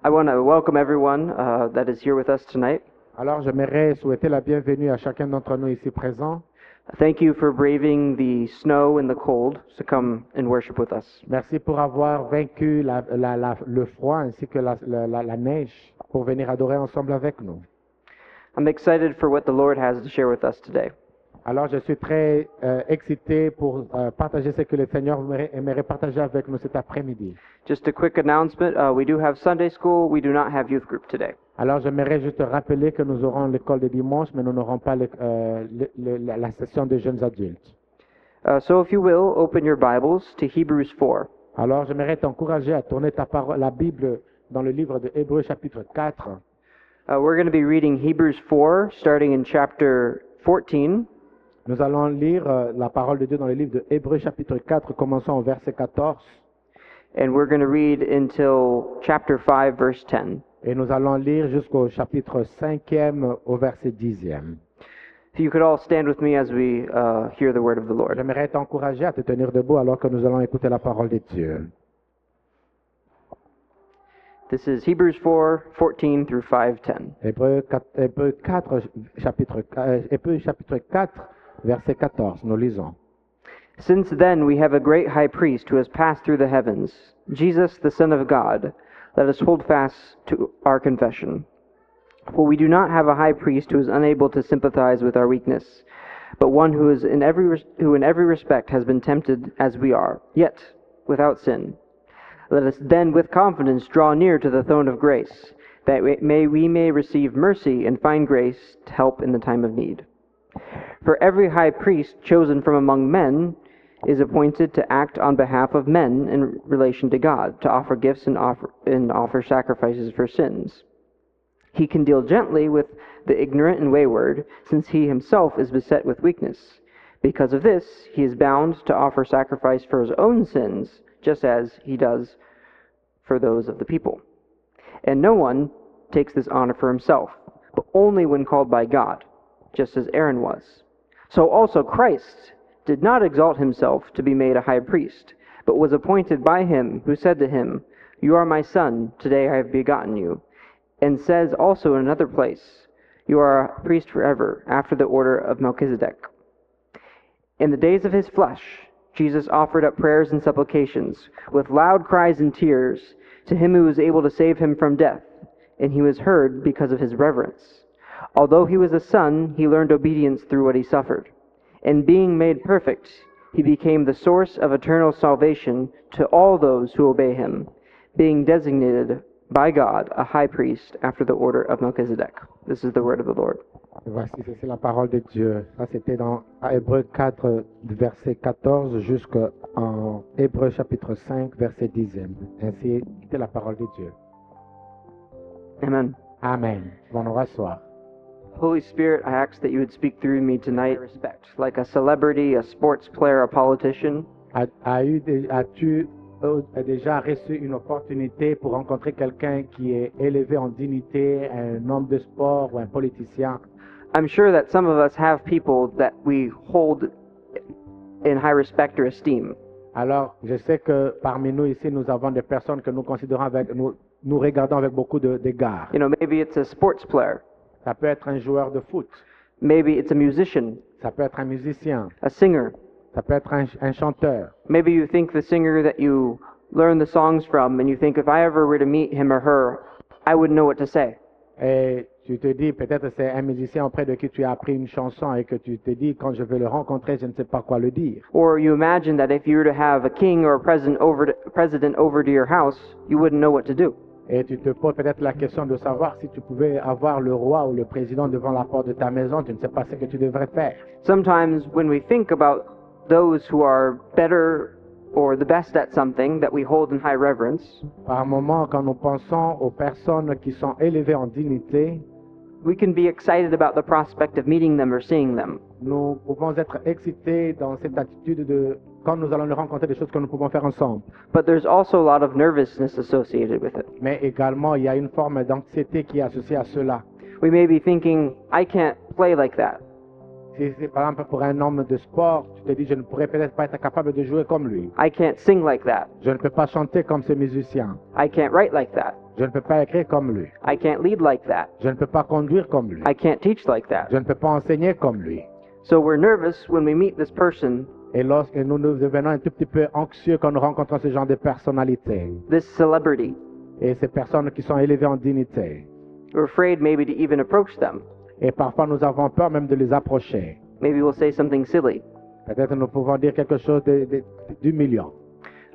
I want to welcome everyone that is here with us tonight. Alors, j'aimerais souhaiter la bienvenue à chacun d'entre nous ici présents. Thank you for braving the snow and the cold to come and worship with us. Merci pour avoir vaincu le froid ainsi que la neige pour venir adorer ensemble avec nous. I'm excited for what the Lord has to share with us today. Alors, je suis très excité pour partager ce que le Seigneur aimerait partager avec nous cet après-midi. Just a quick announcement, we do have Sunday school, we do not have youth group today. Alors, j'aimerais juste rappeler que nous aurons l'école de dimanche, mais nous n'aurons pas la session de jeunes adultes. So if you will, open your Bibles to Hebrews 4. Alors, j'aimerais t'encourager à tourner la Bible dans le livre de Hébreux chapitre 4. We're going to be reading Hebrews 4, starting in chapter 14. Nous allons lire la parole de Dieu dans le livre de Hébreux chapitre 4, commençons au verset 14. And we're going to read until chapter 5, verse 10. Et nous allons lire jusqu'au chapitre 5e au verset 10e. If you could all stand with me as we hear the word of the Lord. J'aimerais t'encourager à te tenir debout alors que nous allons écouter la parole de Dieu. This is Hebrews 4, 14 through 5:10. Hébreux chapitre 4, verset 14, nous lisons. Since then we have a great high priest who has passed through the heavens, Jesus the Son of God. Let us hold fast to our confession. For we do not have a high priest who is unable to sympathize with our weakness, but one who in every respect has been tempted as we are, yet without sin. Let us then with confidence draw near to the throne of grace, that we may receive mercy and find grace to help in the time of need. For every high priest chosen from among men is appointed to act on behalf of men in relation to God, to offer gifts and offer sacrifices for sins. He can deal gently with the ignorant and wayward, since he himself is beset with weakness. Because of this, he is bound to offer sacrifice for his own sins, just as he does for those of the people. And no one takes this honor for himself, but only when called by God, just as Aaron was. So also Christ did not exalt himself to be made a high priest, but was appointed by him who said to him, "You are my son, today I have begotten you." And says also in another place, "You are a priest forever, after the order of Melchizedek." In the days of his flesh, Jesus offered up prayers and supplications, with loud cries and tears, to him who was able to save him from death, and he was heard because of his reverence. Although he was a son, he learned obedience through what he suffered. And being made perfect, he became the source of eternal salvation to all those who obey him, being designated by God a high priest after the order of Melchizedek. This is the word of the Lord. Voici, c'est la parole de Dieu. Ça, c'était dans Hébreux 4, verset 14, jusqu'en Hébreux chapitre 5, verset 10e. Ainsi était la parole de Dieu. Amen. Amen. Bon, on va s'asseoir. Holy Spirit, I ask that you would speak through me tonight, respect, like a celebrity, a sports player, a politician. As-tu déjà reçu une opportunité pour rencontrer quelqu'un qui est élevé en dignité, un homme de sport ou un politicien? I'm sure that some of us have people that we hold in high respect or esteem. Alors, je sais que parmi nous ici, nous avons des personnes que nous considérons nous regardons avec beaucoup d'égard. You know, maybe it's a sports player. Ça peut être un joueur de foot. Maybe it's a musician, Ça peut être un musicien. a singer. Ça peut être un chanteur. Maybe you think the singer that you learn the songs from, and you think if I ever were to meet him or her, I wouldn't know what to say. Et tu te dis, peut-être c'est un musicien auprès de qui tu as appris une chanson et que tu te dis, quand je vais le rencontrer, je ne sais pas quoi le dire. Or you imagine that if you were to have a king or a president over to your house, you wouldn't know what to do. Et tu te poses peut-être la question de savoir si tu pouvais avoir le roi ou le président devant la porte de ta maison, tu ne sais pas ce que tu devrais faire. Sometimes when we think about those who are better or the best at something that we hold in high reverence, Par moment, quand nous pensons aux personnes qui sont élevées en dignité, we can be excited about the prospect of meeting them or seeing them. nous pouvons être excités dans cette attitude de quand nous allons les rencontrer, des choses que nous pouvons faire ensemble. But there's also a lot of nervousness associated with it. Mais également, il y a une forme d'anxiété qui est associée à cela. We may be thinking, I can't play like that. Si c'est par exemple pour un homme de sport, tu te dis, je ne pourrais peut-être pas être capable de jouer comme lui. I can't sing like that. Je ne peux pas chanter comme ce musicien. I can't write like that. Je ne peux pas écrire comme lui. I can't lead like that. Je ne peux pas conduire comme lui. I can't teach like that. Je ne peux pas enseigner comme lui. So we're nervous when we meet this person, Et lorsque nous devenons un tout petit peu anxieux quand nous rencontrons ce genre de personnalité this celebrity. et ces personnes qui sont élevées en dignité. We're afraid maybe to even approach them. Et parfois nous avons peur même de les approcher. Maybe we'll say something silly. Peut-être nous pouvons dire quelque chose d'humiliant.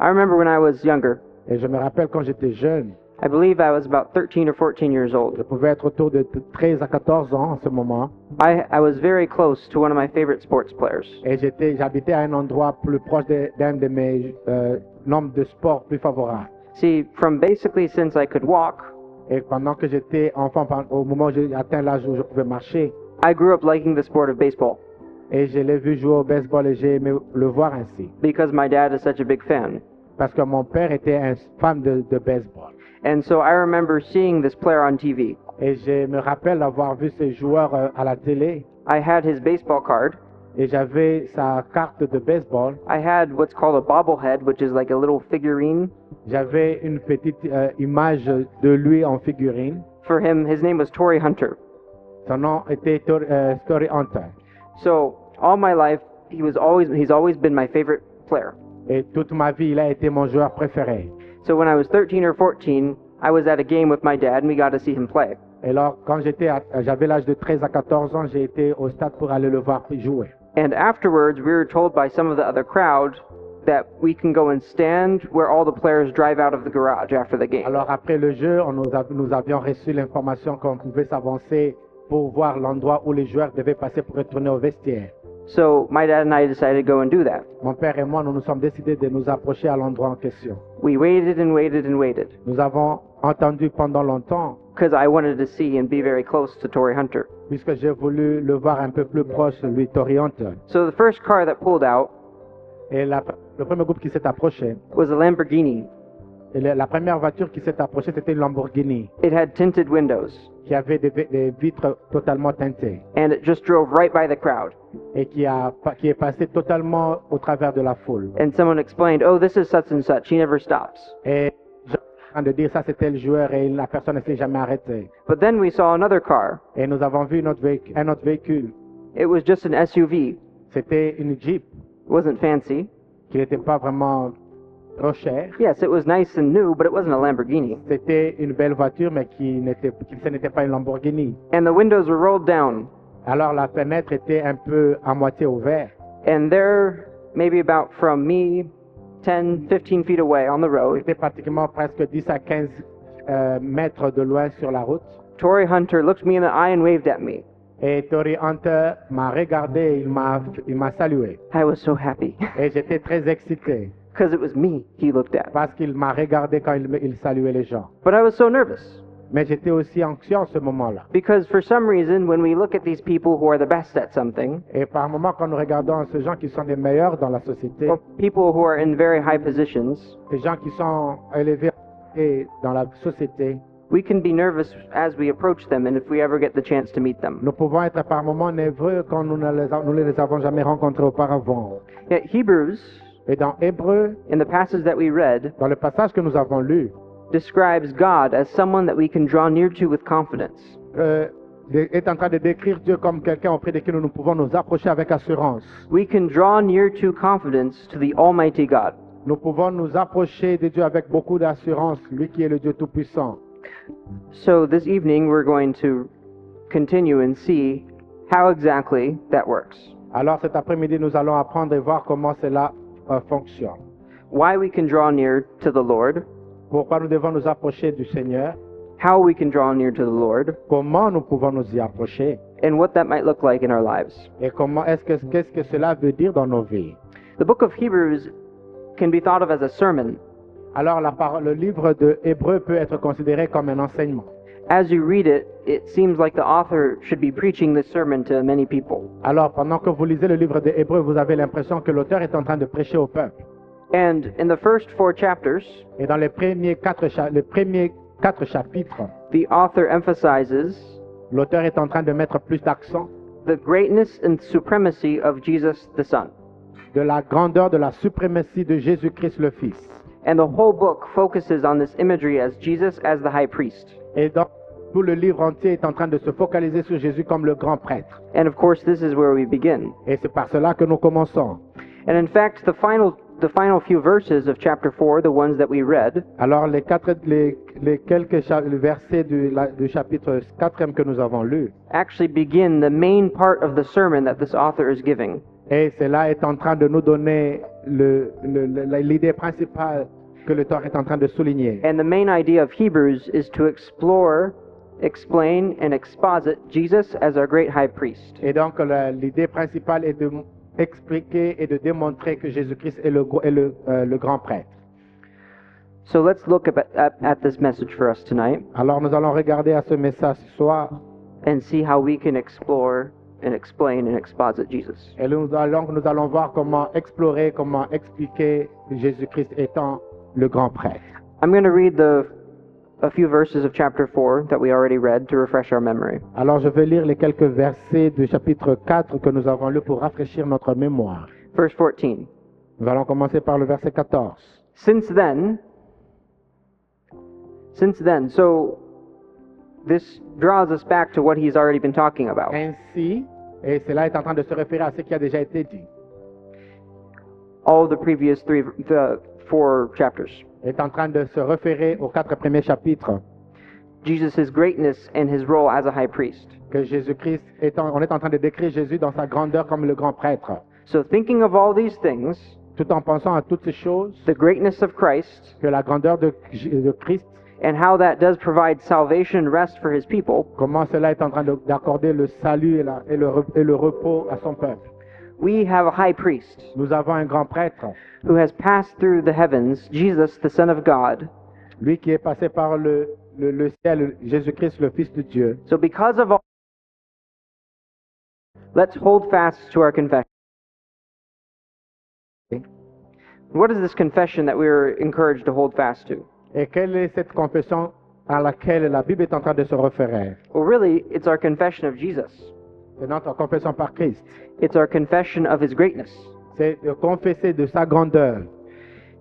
I remember when I was younger, Et je me rappelle quand j'étais jeune, I believe I was about 13 or 14 years je old. pouvais être autour de 13 à 14 ans en ce moment. I was very close to one of my favorite sports players. Et j'habitais à un endroit plus proche d'un de mes nombres de sport plus favorables. See, from basically since I could walk, Et pendant que j'étais enfant, au moment où j'ai atteint l'âge où je pouvais marcher, I grew up liking the sport of baseball et je l'ai vu jouer au baseball et j'ai aimé le voir ainsi. because my dad is such a big fan. Parce que mon père était un fan de baseball. And so I remember seeing this player on TV. Et je me rappelle avoir vu ce joueur à la télé I had his baseball card. et j'avais sa carte de baseball. I had what's called a bobblehead, which is like a little figurine. J'avais une petite image de lui en figurine. For him, his name was Torrey Hunter. Son nom était Torrey Hunter. So all my life, he's always been my favorite player. Et toute ma vie, il a été mon joueur préféré. So when I was 13 or 14, I was at a game with my dad and we got to see him play. Et alors, quand j'avais l'âge de 13 à 14 ans, j'ai été au stade pour aller le voir jouer. And afterwards, we were told by some of the other crowd that we can go and stand where all the players drive out of the garage after the game. Alors, après le jeu, nous avions reçu l'information qu'on pouvait s'avancer pour voir l'endroit où les joueurs devaient passer pour retourner au vestiaire. So my dad and I decided to go and do that. Mon père et moi, nous nous sommes décidés de nous approcher à l'endroit en question. We waited and waited and waited Nous avons entendu pendant longtemps, because I wanted to see and be very close to Torrey Hunter. puisque j'ai voulu le voir un peu plus proche, lui, Torrey Hunter. So the first car that pulled out Et le premier groupe qui s'est approché, was a Lamborghini. et la première voiture qui s'est approchée, c'était une Lamborghini, It had tinted windows qui avait des vitres totalement teintées, and it just drove right by the crowd. et qui est passé totalement au travers de la foule. And someone explained, "Oh, this is such and such. He never stops." Et j'ai en train de dire ça, c'était le joueur, et la personne ne s'est jamais arrêtée. But then we saw another car. Et nous avons vu un autre véhicule. It was just an SUV. C'était une Jeep It wasn't fancy. qui n'était pas vraiment trop chère. Yes, it was nice and new, but it wasn't a Lamborghini. C'était une belle voiture, mais ce n'était pas une Lamborghini. And the windows were rolled down. Alors la fenêtre était un peu à moitié ouverte. And there, maybe about from me, 10, 15 feet away on the road, C'était pratiquement presque 10 à 15 mètres de loin sur la route. Torrey Hunter looked me in the eye and waved at me. Et Torrey Hunter m'a regardé, il m'a salué. I was so happy Et j'étais très excité because it was me he looked at. parce qu'il m'a regardé quand il saluait les gens. But I was so nervous Mais j'étais aussi anxieux en ce moment-là. because for some reason, when we look at these people who are the best at something, Et par moments, quand nous regardons ces gens qui sont les meilleurs dans la société, or people who are in very high positions, ces gens qui sont élevés dans la société, we can be nervous as we approach them and if we ever get the chance to meet them. nous pouvons être par moments nerveux quand nous ne les avons jamais rencontrés auparavant. Yet Hebrews, Et dans Hébreu, in the passage that we read, dans le passage que nous avons lu, describes God as someone that we can draw near to with confidence. est en train de décrire Dieu comme quelqu'un auprès de qui nous pouvons nous approcher avec assurance. We can draw near to confidence to the Almighty God. Nous pouvons nous approcher de Dieu avec beaucoup d'assurance, lui qui est le Dieu Tout-Puissant. So this evening we're going to continue and see how exactly that works. Alors cet après-midi, nous allons apprendre et voir comment cela fonctionne. Why we can draw near to the Lord, Pourquoi nous devons nous approcher du Seigneur, how we can draw near to the Lord, comment nous pouvons nous y approcher, and what that might look like in our lives. et qu'est-ce que cela veut dire dans nos vies. The book of Hebrews can be thought of as a sermon. Alors le livre de Hébreu peut être considéré comme un enseignement. As you read it, it seems like the author should be preaching this sermon to many people. Alors pendant que vous lisez le livre de Hébreu, vous avez l'impression que l'auteur est en train de prêcher au peuple. And in the first 4 chapters, Et dans les premiers quatre chapitres, the author emphasizes l'auteur est en train de mettre plus d'accent the greatness and supremacy of Jesus the Son. de la grandeur, de la suprématie de Jésus-Christ le Fils. And the whole book focuses on this imagery as Jesus as the high priest. Et donc, tout le livre entier est en train de se focaliser sur Jésus comme le grand prêtre. And of course, this is where we begin. Et c'est par cela que nous commençons. And in fact, the final few verses of chapter 4, the ones that we read, Alors, les quelques versets du chapitre 4 que nous avons lu, actually begin the main part of the sermon that this author is giving. et cela est en train de nous donner l'idée principale que l'auteur est en train de souligner. And the main idea of Hebrews is to explore, explain, and exposit Jesus as our great high priest. Et donc, l'idée principale est de expliquer et de démontrer que Jésus-Christ est le grand prêtre. So let's look at this message for us tonight Alors, nous allons regarder à ce message ce soir and see how we can explore and explain and exposit Jesus. et nous allons voir comment explorer, comment expliquer Jésus-Christ étant le grand prêtre. I'm going to read a few verses of chapter 4 that we already read to refresh our memory. Alors, je vais lire les quelques versets du chapitre 4 que nous avons lus pour rafraîchir notre mémoire. Verse 14. Nous allons commencer par le verset 14. Since then, so this draws us back to what he's already been talking about. Ainsi, et cela est en train de se référer à ce qui a déjà été dit, All of the previous four chapters. est en train de se référer aux 4 premiers chapitres, Jesus' greatness and his role as a high priest. que Jésus-Christ, on est en train de décrire Jésus dans sa grandeur comme le grand prêtre. So thinking of all these things, Tout en pensant à toutes ces choses, the greatness of Christ, que la grandeur de Christ, and how that does provide salvation and rest for his people, comment cela est en train d'accorder le salut et le repos à son peuple. we have a high priest Nous avons un grand prêtre, who has passed through the heavens, Jesus, the Son of God. lui qui est passé par le ciel, Jésus-Christ, le Fils de Dieu. So because of all, let's hold fast to our confession. What is this confession that we are encouraged to hold fast to? Et quelle est cette confession à laquelle la Bible est en train de se référer? Well, really, it's our confession of Jesus. C'est notre confession par Christ. It's our confession of his greatness. C'est de confesser de sa grandeur.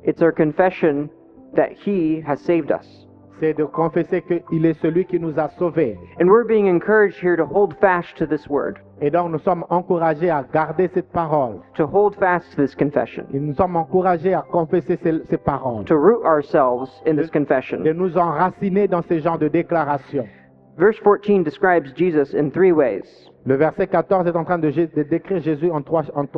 It's our confession that he has saved us. C'est de confesser qu'il est celui qui nous a sauvés. And we're being encouraged here to hold fast to this word, Et donc nous sommes encouragés à garder cette parole. to hold fast to this confession, Et nous sommes encouragés à confesser ces paroles. to root ourselves in this De confession. nous enraciner dans ce genre de déclaration. Verse 14 describes Jesus in three ways. Le verset 14 est en train de décrire Jésus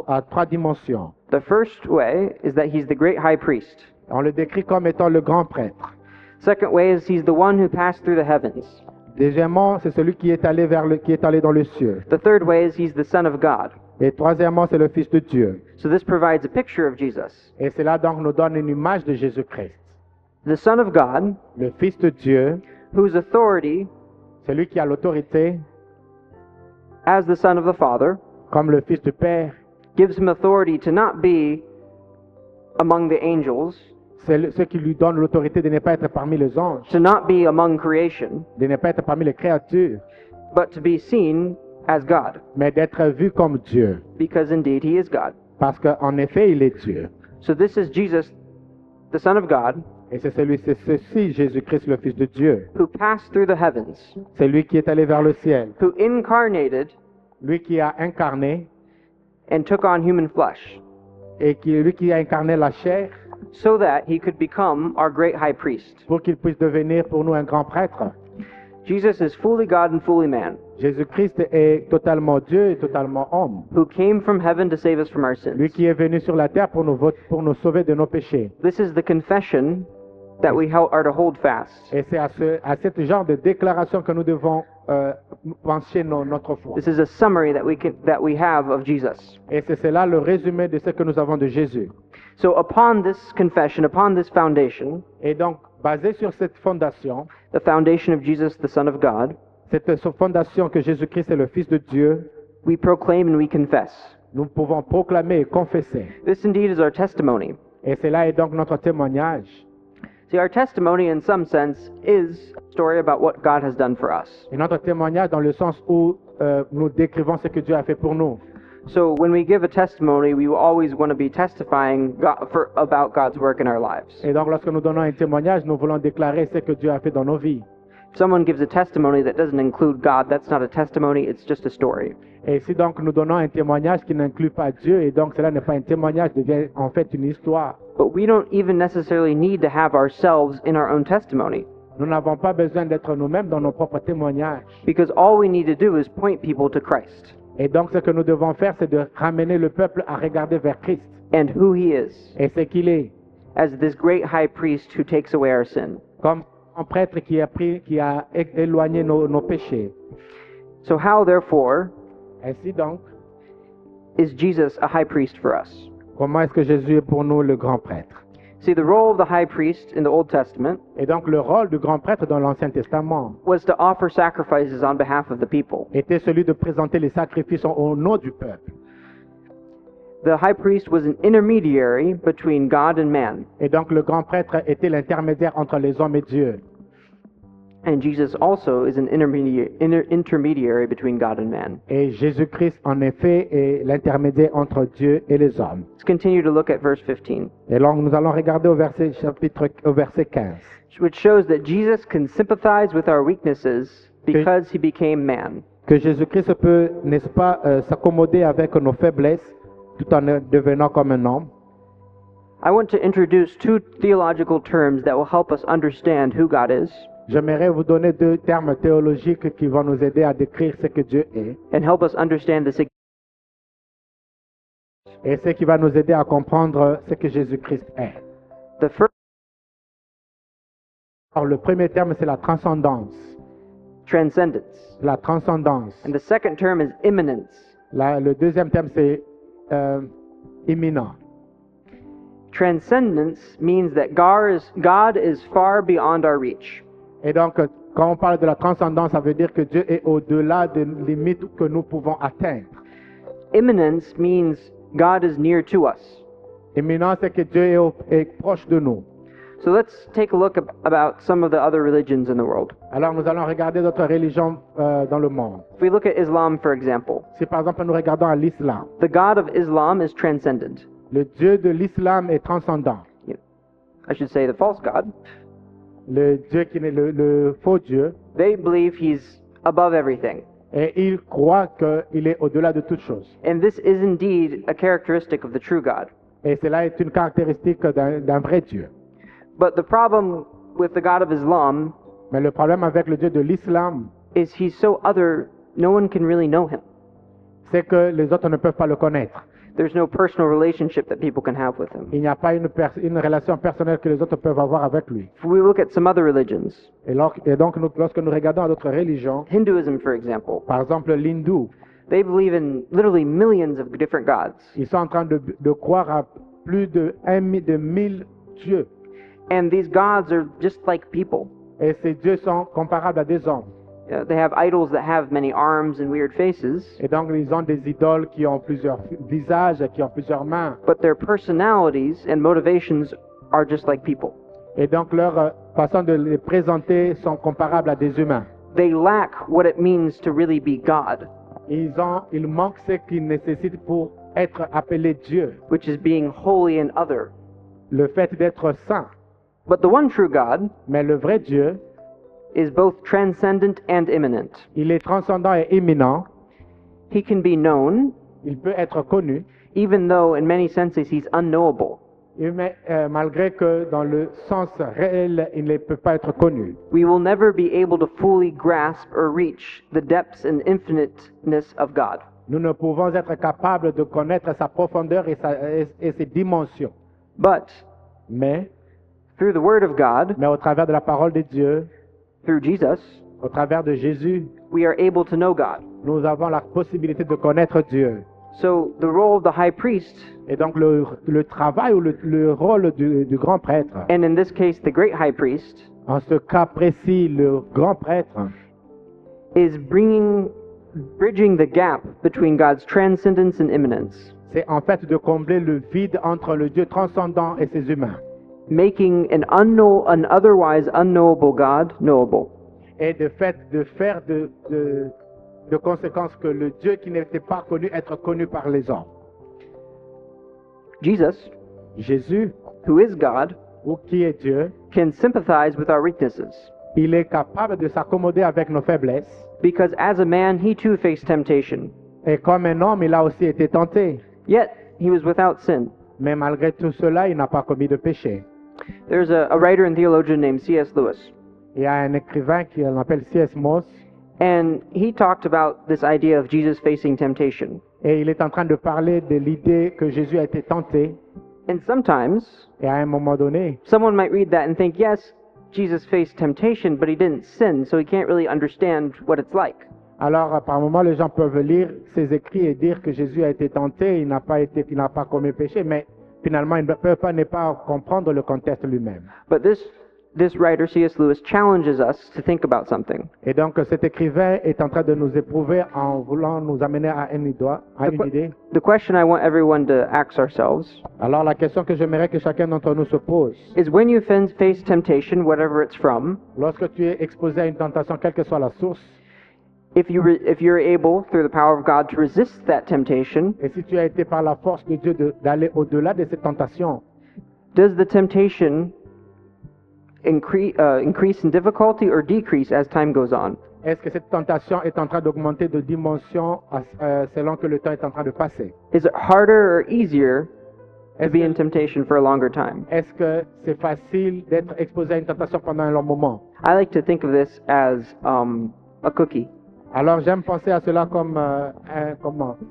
à 3 dimensions. The first way is that he's the great high priest. On le décrit comme étant le grand prêtre. Second way is he's the one who passed through the heavens. Deuxièmement, c'est celui qui est allé dans le ciel. The third way is he's the Son of God. Et troisièmement, c'est le Fils de Dieu. So this provides a picture of Jesus. Et cela donc nous donne une image de Jésus-Christ. The Son of God, Le Fils de Dieu, whose authority, celui qui a l'autorité, as the Son of the Father, comme le Fils du Père, gives him authority to not be among the angels, c'est ce qui lui donne l'autorité de ne pas être parmi les anges, to not be among creation, de ne pas être parmi les créatures, but to be seen as God, mais d'être vu comme Dieu. because indeed he is God. Parce qu'en effet, il est Dieu. So this is Jesus, the Son of God, Et c'est ceci, Jésus-Christ, le Fils de Dieu. who passed through the heavens, C'est lui qui est allé vers le ciel. who incarnated Lui qui a incarné, and took on human flesh, et lui qui a incarné la chair, so that he could become our great high priest. pour qu'il puisse devenir pour nous un grand prêtre. Jesus is fully God and fully man, Jésus-Christ est totalement Dieu et totalement homme. who came from heaven to save us from our Lui sins. qui est venu sur la terre pour nous sauver de nos péchés. This is the confession that we are to hold fast. Et c'est à ce genre de déclaration que nous devons pencher notre foi. This is a summary that we have of Jesus. Et c'est cela le résumé de ce que nous avons de Jésus. So upon this confession, upon this foundation, Et donc, basé sur cette fondation, the foundation of Jesus, the Son of God, cette fondation que Jésus-Christ est le Fils de Dieu, we proclaim and we confess. nous pouvons proclamer et confesser. This indeed is our testimony. Et cela est donc notre témoignage. See, our testimony in some sense is a story about what God has done for us. Et notre témoignage dans le sens où nous décrivons ce que Dieu a fait pour nous. So when we give a testimony, we will always want to be testifying about God's work in our lives. Et donc, lorsque nous donnons un témoignage, nous voulons déclarer ce que Dieu a fait dans nos vies. If someone gives a testimony that doesn't include God, that's not a testimony, it's just a story. Et si donc nous donnons un témoignage qui n'inclut pas Dieu, et donc cela n'est pas un témoignage, devient en fait une histoire. But we don't even necessarily need to have ourselves in our own testimony, Nous n'avons pas besoin d'être nous-mêmes dans nos propres témoignages. because all we need to do is point people to Christ Et donc, ce que nous devons faire, c'est de ramener le peuple à regarder vers Christ and who He is et ce qu'il est, as this great high priest who takes away our sin. comme un prêtre qui a éloigné nos péchés. So how, therefore, Ainsi donc, is Jesus a high priest for us? comment est-ce que Jésus est pour nous le grand prêtre? See, the role of the high priest in the Old Testament Et donc, le rôle du grand prêtre dans l'Ancien Testament was to offer sacrifices on behalf of the people. était celui de présenter les sacrifices au nom du peuple. The high priest was an intermediary between God and man, Et donc, le grand prêtre était l'intermédiaire entre les hommes et Dieu. and Jesus also is an intermediary between God and man. Et Jésus-Christ, en effet, est l'intermédiaire entre Dieu et les hommes. Let's continue to look at verse 15, Et donc, nous allons regarder au verset 15. which shows that Jesus can sympathize with our weaknesses because he became man. Que Jésus-Christ peut, n'est-ce pas, s'accommoder avec nos faiblesses tout en devenant comme un homme. I want to introduce two theological terms that will help us understand who God is J'aimerais vous donner deux termes théologiques qui vont nous aider à décrire ce que Dieu est and help us understand the significance. et ce qui va nous aider à comprendre ce que Jésus-Christ est. The first, Alors, le premier terme, c'est la transcendance. transcendence, La transcendance. and the second term is immanence. Le deuxième terme, c'est imminent. Transcendence means that God is far beyond our reach. Et donc, quand on parle de la transcendance, ça veut dire que Dieu est au-delà des limites que nous pouvons atteindre. Immanence means God is near to us. Imminent, c'est que Dieu est proche de nous. So let's take a look about some of the other religions in the world. Alors, nous allons regarder d'autres religions dans le monde. If we look at Islam, for example, Si par exemple nous regardons à l'islam, the God of Islam is transcendent. le Dieu de l'islam est transcendant. I should say the false God. Le Dieu qui est le faux Dieu, They believe he's above everything. et il croit qu'il est au-delà de toutes choses. And this is indeed a characteristic of the true God. Et cela est une caractéristique d'un vrai Dieu. But the problem with the God of Islam Mais le problème avec le Dieu de l'islam, is he's so other, no one can really know him. c'est que les autres ne peuvent pas le connaître. There's no personal relationship that people can have with him. Il n'y a pas une relation personnelle que les autres peuvent avoir avec lui. If we look at some other religions, Et donc, lorsque nous regardons à d'autres religions, Hinduism, for example, par exemple l'hindou, they believe in literally millions of different gods. ils sont en train de croire à plus de 1000 dieux. And these gods are just like people. Et ces dieux sont comparables à des hommes. They have idols that have many arms and weird faces, Et donc, ils ont des idoles qui ont plusieurs visages, qui ont plusieurs mains. but their personalities and motivations are just like people. Et donc, leur façon de les présenter sont comparables à des humains. They lack what it means to really be God, Ils manquent ce qu'ils nécessitent pour être appelés Dieu. which is being holy and other. Le fait d'être saint. But the one true God Mais le vrai Dieu, is both transcendent and immanent. il est transcendant et imminent. He can be known, Il peut être connu. even though in many senses he's unknowable. Mais malgré que dans le sens réel, il ne peut pas être connu. We will never be able to fully grasp or reach the depths and infiniteness of God. Nous ne pouvons être capables de connaître sa profondeur et ses dimensions. But Mais through the Word of God, au travers de la parole de Dieu, through Jesus, au travers de Jésus, we are able to know God. nous avons la possibilité de connaître Dieu. So the role of the high priest, Et donc le travail ou le rôle du grand prêtre, and in this case the great high priest, en ce cas précis, le grand prêtre, is bridging the gap between God's transcendence and immanence, c'est en fait de combler le vide entre le Dieu transcendant et ses humains. making an otherwise unknowable God knowable. Et de faire de conséquence que le Dieu qui n'était pas connu être connu par les hommes. Jesus, Jésus, who is God, ou qui est Dieu, can sympathize with our weaknesses, il est capable de s'accommoder avec nos faiblesses. because as a man he too faced temptation. Et comme un homme, il a aussi été tenté. Yet he was without sin. Mais malgré tout cela, il n'a pas commis de péché. There's a writer and theologian named C.S. Lewis, Il y a un écrivain qui s'appelle C.S. Moss, and he talked about this idea of Jesus facing temptation. et il est en train de parler de l'idée que Jésus a été tenté. And sometimes Et à un moment donné, someone might read that and think, yes, Jesus faced temptation, but he didn't sin, so he can't really understand what it's like. alors par moment, les gens peuvent lire ces écrits et dire que Jésus a été tenté, il n'a pas commis péché, mais finalement, ils ne peuvent pas ne pas comprendre le contexte lui-même. But this writer, C.S. Lewis, challenges us to think about something. Et donc, cet écrivain est en train de nous éprouver en voulant nous amener à une idée. The question I want everyone to ask ourselves Alors, la question que j'aimerais que chacun d'entre nous se pose, is, when you face temptation, whatever it's from, lorsque tu es exposé à une tentation, quelle que soit la source, if you're able, through the power of God, to resist that temptation, et si tu as été par la force de Dieu d'aller au-delà de cette tentation, does the temptation increase in difficulty or decrease as time goes on? est-ce que cette tentation est en train d'augmenter de dimension selon que le temps est en train de passer? Is it harder or easier to Est-ce be in que, temptation for a longer time? est-ce que c'est facile d'être exposé à une tentation pendant un long moment? I like to think of this as a cookie. Alors j'aime penser à cela comme,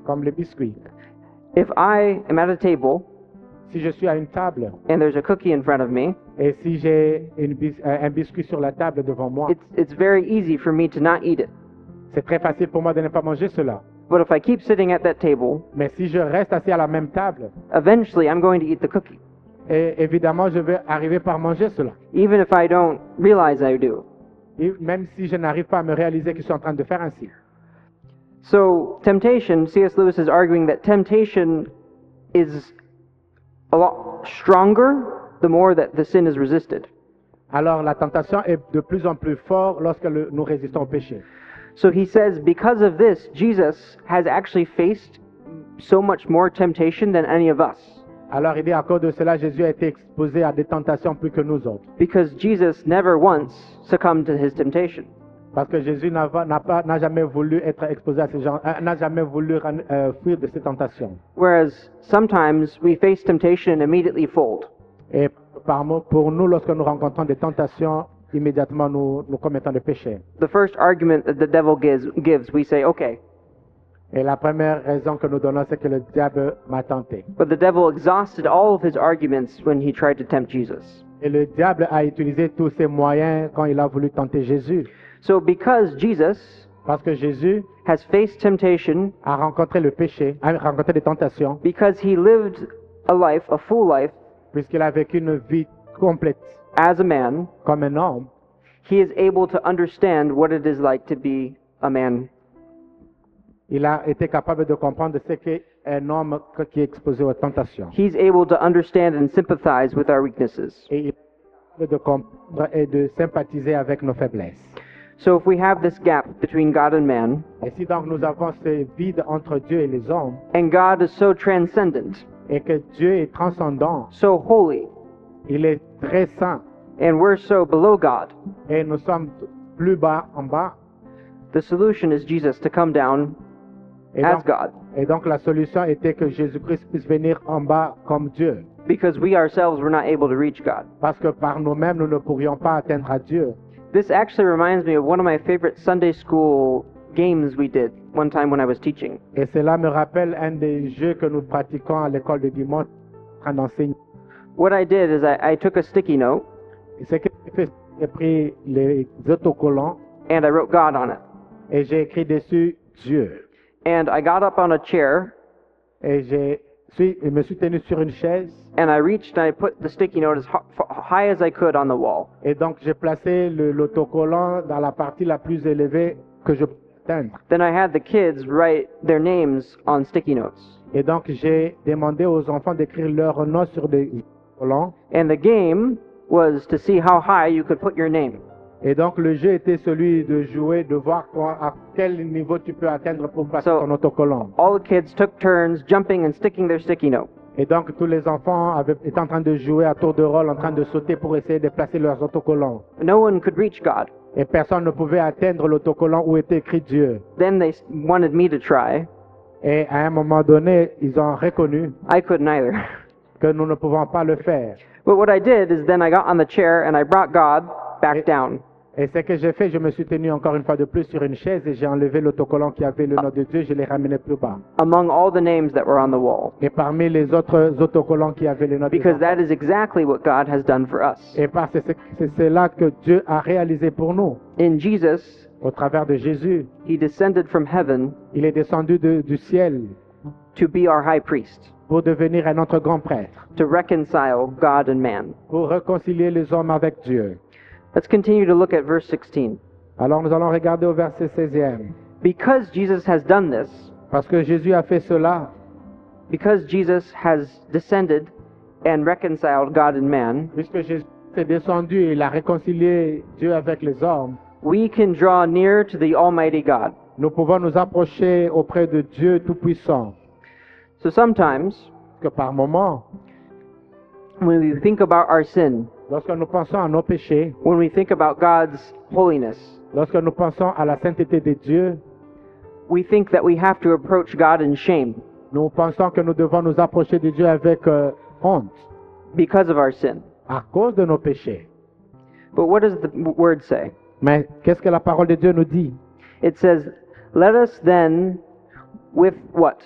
comme les biscuits. If I am at a table Si je suis à une table and there's a cookie in front of me, et si j'ai un biscuit sur la table devant moi, it's very easy for me to not eat it. c'est très facile pour moi de ne pas manger cela. But if I keep sitting at that table, Mais si je reste assis à la même table, eventually I'm going to eat the cookie, et évidemment je vais arriver par manger cela. even if I don't realize I do. Et même si je n'arrive pas à me réaliser que je suis en train de faire ainsi. So, temptation, C.S. Lewis is arguing that temptation is a lot stronger the more that the sin is resisted. Alors la tentation est de plus en plus forte lorsque nous résistons au péché. So he says, because of this, Jesus has actually faced so much more temptation than any of us. Alors il dit à cause de cela, Jésus a été exposé à des tentations plus que nous autres. Because Jesus never once succumbed to his temptation. Parce que Jésus n'a jamais voulu être exposé à ces gens, n'a jamais voulu fuir de ces tentations. Whereas sometimes we face temptation and immediately fold. Et pour nous, lorsque nous rencontrons des tentations, immédiatement nous commettons des péchés. The first argument that the devil gives, we say, okay. Et la première raison que nous donnons, c'est que le diable m'a tenté. But the devil exhausted all of his arguments when he tried to tempt Jesus. Et le diable a utilisé tous ses moyens quand il a voulu tenter Jésus. So because Jesus Parce que Jésus has faced temptation, a rencontré le péché, a rencontré des tentations, because he lived a full life, puisqu'il a vécu une vie complète as a man, comme un homme, he is able to understand what it is like to be a man. il a été capable de comprendre ce qu'est un homme qui est exposé aux tentations. He's able to understand and sympathize with our weaknesses. Et il est capable de comprendre et de sympathiser avec nos faiblesses. So if we have this gap between God and man, Et si donc nous avons ce vide entre Dieu et les hommes, and God is so transcendent, et que Dieu est transcendant, so holy, il est très saint, and we're so below God, et nous sommes plus bas en bas, the solution is Jesus to come down et as donc, God, et donc la solution était que Jésus-Christ puisse venir en bas comme Dieu. because we ourselves were not able to reach God. Parce que par nous-mêmes, nous ne pourrions pas atteindre à Dieu. This actually reminds me of one of my favorite Sunday school games we did one time when I was teaching. Et cela me rappelle un des jeux que nous pratiquons à l'école de dimanche en train d'enseigner. What I did is I took a sticky note Et ce que j'ai fait, j'ai pris les autocollants and I wrote God on it. et j'ai écrit dessus Dieu. And I got up on a chair Et je me suis tenu sur une chaise and I reached and I put the sticky note as high as I could on the wall. et donc j'ai placé l'autocollant dans la partie la plus élevée que je peux atteindre. Then I had the kids write their names on sticky notes. Et donc j'ai demandé aux enfants d'écrire leur nom sur des autocollants. And the game was to see how high you could put your name. Et donc le jeu était celui de jouer, de voir à quel niveau tu peux atteindre pour placer So- ton autocollant. All the kids took turns jumping and sticking their sticky note. Et donc tous les enfants étaient en train de jouer à tour de rôle, en train de sauter pour essayer de placer leurs autocollants. No one could reach God. Et personne ne pouvait atteindre l'autocollant où était écrit Dieu. Then they wanted me to try. Et à un moment donné, ils ont reconnu I couldn't either. que nous ne pouvons pas le faire. But what I did is then I got on the chair and I brought God back down. Et ce que j'ai fait, je me suis tenu encore une fois de plus sur une chaise et j'ai enlevé l'autocollant qui avait le nom de Dieu, je l'ai ramené plus bas. Among all the names that were on the wall. Et parmi les autres autocollants qui avaient le nom de Because Dieu. that is exactly what God has done for us. Et parce que c'est cela que Dieu a réalisé pour nous. In Jesus, Au travers de Jésus, He descended from heaven il est descendu du ciel to be our high priest, pour devenir un autre grand prêtre, to reconcile God and man. pour réconcilier les hommes avec Dieu. Let's continue to look at verse 16. Alors nous allons regarder au verset 16e. Because Jesus has done this, Parce que Jésus a fait cela, because Jesus has descended and reconciled God and man, puisque Jésus est descendu et il a réconcilié Dieu avec les hommes, we can draw near to the Almighty God. nous pouvons nous approcher auprès de Dieu Tout-Puissant. So sometimes, Que par moments, when we think about our sin, lorsque nous pensons à nos péchés, when we think about God's holiness, lorsque nous pensons à la sainteté de Dieu, we think that we have to approach God in shame nous pensons que nous devons nous approcher de Dieu avec honte because of our sin. à cause de nos péchés. But what does the word say? Mais qu'est-ce que la parole de Dieu nous dit? It says, let us then, with what?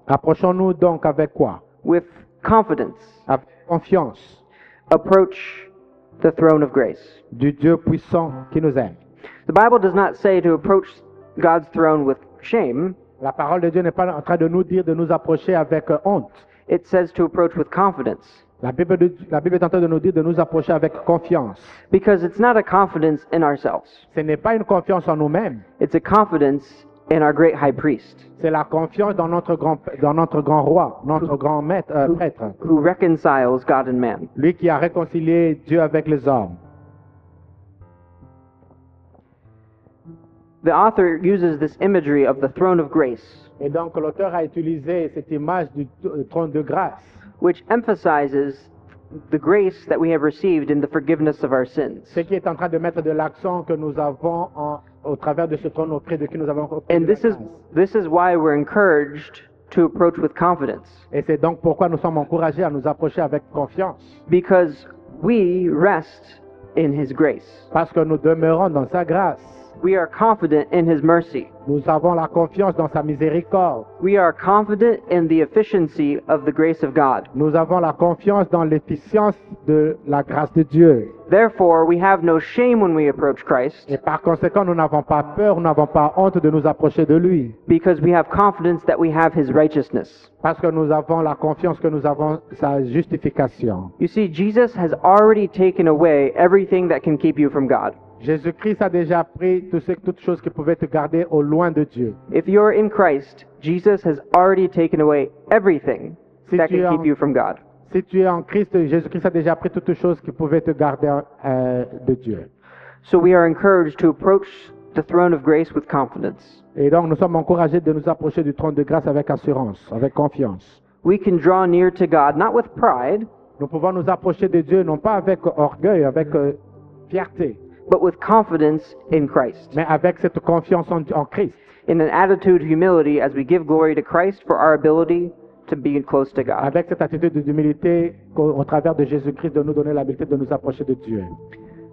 Approchons-nous donc avec quoi? With confidence, Avec confiance approach the throne of grace. du Dieu puissant qui nous aime. The Bible does not say to approach God's throne with shame. La parole de Dieu n'est pas en train de nous dire de nous approcher avec honte. It says to approach with confidence. La Bible est en train de nous dire de nous approcher avec confiance. Because it's not a confidence in ourselves. Ce n'est pas une confiance en nous-mêmes, It's a confidence in our great high priest c'est la confiance dans notre grand roi, notre grand prêtre, who reconciles God and man. lui qui a réconcilié Dieu avec les hommes. The author uses this imagery of the throne of grace, Et donc l'auteur a utilisé cette image du trône de grâce, which emphasizes the grace that we have received in the forgiveness of our sins. ce qui est en train de mettre de l'accent que nous avons au travers de ce trône auprès de qui nous avons obtenu And la this is grâce. this is why we're encouraged to approach with confidence, Et c'est donc pourquoi nous sommes encouragés à nous approcher avec confiance, because we rest in his grace. parce que nous demeurons dans sa grâce. We are confident in his mercy. Nous avons la confiance dans sa miséricorde. We are confident in the efficiency of the grace of God. Nous avons la confiance dans l'efficience de la grâce de Dieu. Therefore, we have no shame when we approach Christ, Et par conséquent, nous n'avons pas peur, nous n'avons pas honte de nous approcher de lui. because we have confidence that we have his righteousness. Parce que nous avons la confiance que nous avons sa justification. You see, Jesus has already taken away everything that can keep you from God. Jésus-Christ a déjà pris toutes choses qui pouvaient te garder au loin de Dieu. If you're in Christ, Jesus has already taken away everything Si that tu es can en- keep you from God. Si tu es en Christ, Jésus-Christ a déjà pris toutes choses qui pouvaient te garder de Dieu. So we are encouraged to approach the throne of grace with confidence. Et donc, nous sommes encouragés de nous approcher du trône de grâce avec assurance, avec confiance. We can draw near to God not with pride, Nous pouvons nous approcher de Dieu non pas avec orgueil, avec fierté, but with confidence in Christ, mais avec cette confiance en Christ, in an attitude of humility as we give glory to Christ for our ability to be close to God. avec cette attitude d'humilité au travers de Jésus-Christ de nous donner l'habilité de nous approcher de Dieu.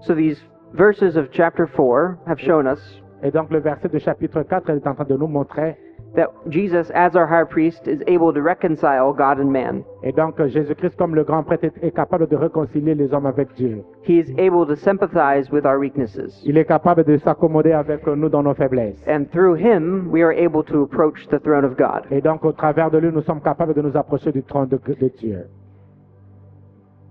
So these verses of chapter 4 have shown us Et donc le verset de chapitre 4 est en train de nous montrer, that Jesus, as our high priest, is able to reconcile God and man. et donc Jésus-Christ comme le grand prêtre est capable de réconcilier les hommes avec Dieu. He is able to sympathize with our weaknesses. Il est capable de s'accommoder avec nous dans nos faiblesses. And through him, we are able to approach the throne of God. Et donc au travers de lui, nous sommes capables de nous approcher du trône de Dieu.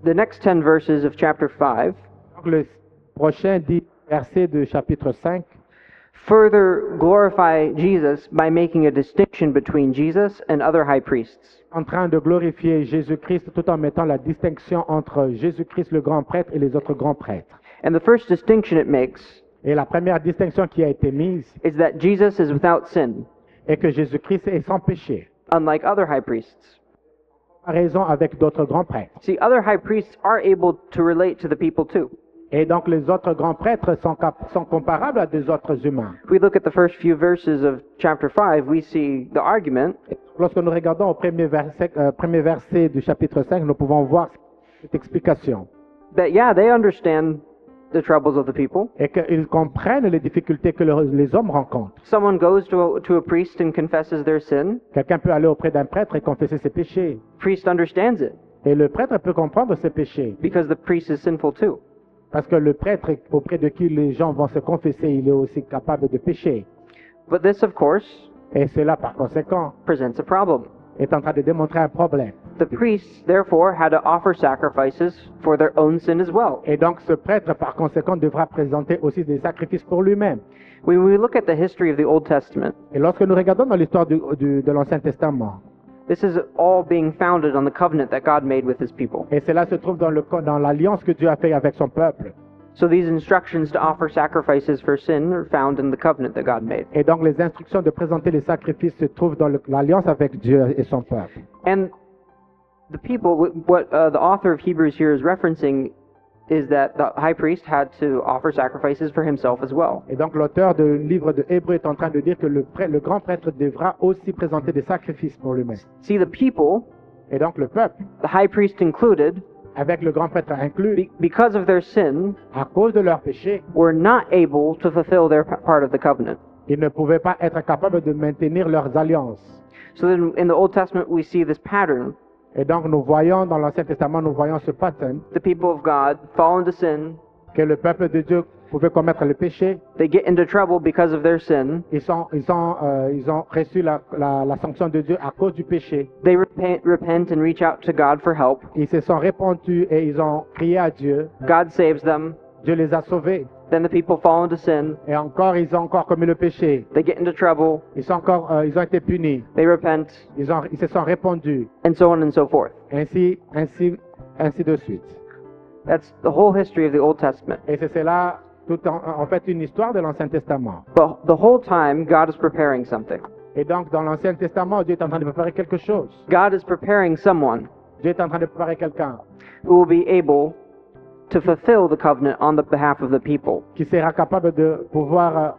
The next 10 verses of chapter 5 Donc le prochain 10 versets de chapitre 5 further glorify Jesus by making a distinction between Jesus and other high priests. en train de glorifier Jésus-Christ tout en mettant la distinction entre Jésus-Christ le grand prêtre et les autres grands prêtres. And the first distinction it makes Et la première distinction qui a été mise is that Jesus is without sin, est que Jésus-Christ est sans péché, unlike other high priests. en raison avec d'autres grands prêtres. See, other high priests are able to relate to the people too. Et donc les autres grands prêtres sont comparables à des autres humains. If we look at the first few verses of chapter 5, we see the argument Lorsque nous regardons au premier verset du chapitre 5, nous pouvons voir cette explication. that, yeah, they understand the troubles of the people. Et qu'ils comprennent les difficultés que les hommes rencontrent. Someone goes to a priest and confesses their sin. Quelqu'un peut aller auprès d'un prêtre et confesser ses péchés. Priest understands it Et le prêtre peut comprendre ses péchés. because the priest is sinful too. Parce que le prêtre auprès de qui les gens vont se confesser, il est aussi capable de pécher. But this, of course, Et cela, par conséquent, presents a problem. est en train de démontrer un problème. The priests, therefore, had to offer sacrifices for their own sin as well. Et donc ce prêtre, par conséquent, devra présenter aussi des sacrifices pour lui-même. When we look at the history of the Old Testament, Et lorsque nous regardons dans l'histoire de l'Ancien Testament, this is all being founded on the covenant that God made with his people. et cela se trouve dans l'alliance que Dieu a fait avec son peuple. So these instructions to offer sacrifices for sin are found in the covenant that God made. Et donc les instructions de présenter les sacrifices se trouvent dans l'alliance avec Dieu et son peuple. And the people, what the author of Hebrews here is referencing is that the high priest had to offer sacrifices for himself as well. Et donc l'auteur du livre de Hébreux est en train de dire que le grand prêtre devra aussi présenter des sacrifices pour lui-même. See, the people, Et donc le peuple, the high priest included, avec le grand prêtre inclus, because of their sin, à cause de leur péché, were not able to fulfill their part of the covenant. ils ne pouvaient pas être capables de maintenir leurs alliances. So then in the Old Testament we see this pattern. Et donc nous voyons dans l'Ancien Testament, nous voyons ce pattern, The people of God fall into sin. que le peuple de Dieu pouvait commettre le péché. They get into trouble because of their sin. Ils ont reçu la sanction de Dieu à cause du péché. They repent and reach out to God for help. Ils se sont répandus et ils ont crié à Dieu. God saves them. Dieu les a sauvés. Then the people fall into sin. Et encore, ils ont encore commis le péché. They get into trouble. Ils ont été punis. They repent, Ils se sont répandus. and so on and so forth. Ainsi de suite. That's the whole history of the Old Testament. Et c'est cela, en fait, une histoire de l'Ancien Testament. But the whole time, God is preparing something. Et donc, dans l'Ancien Testament, Dieu est en train de préparer quelque chose. God is preparing someone Dieu est en train de préparer quelqu'un who will be able to fulfill the covenant on the behalf of the people. qui sera capable de pouvoir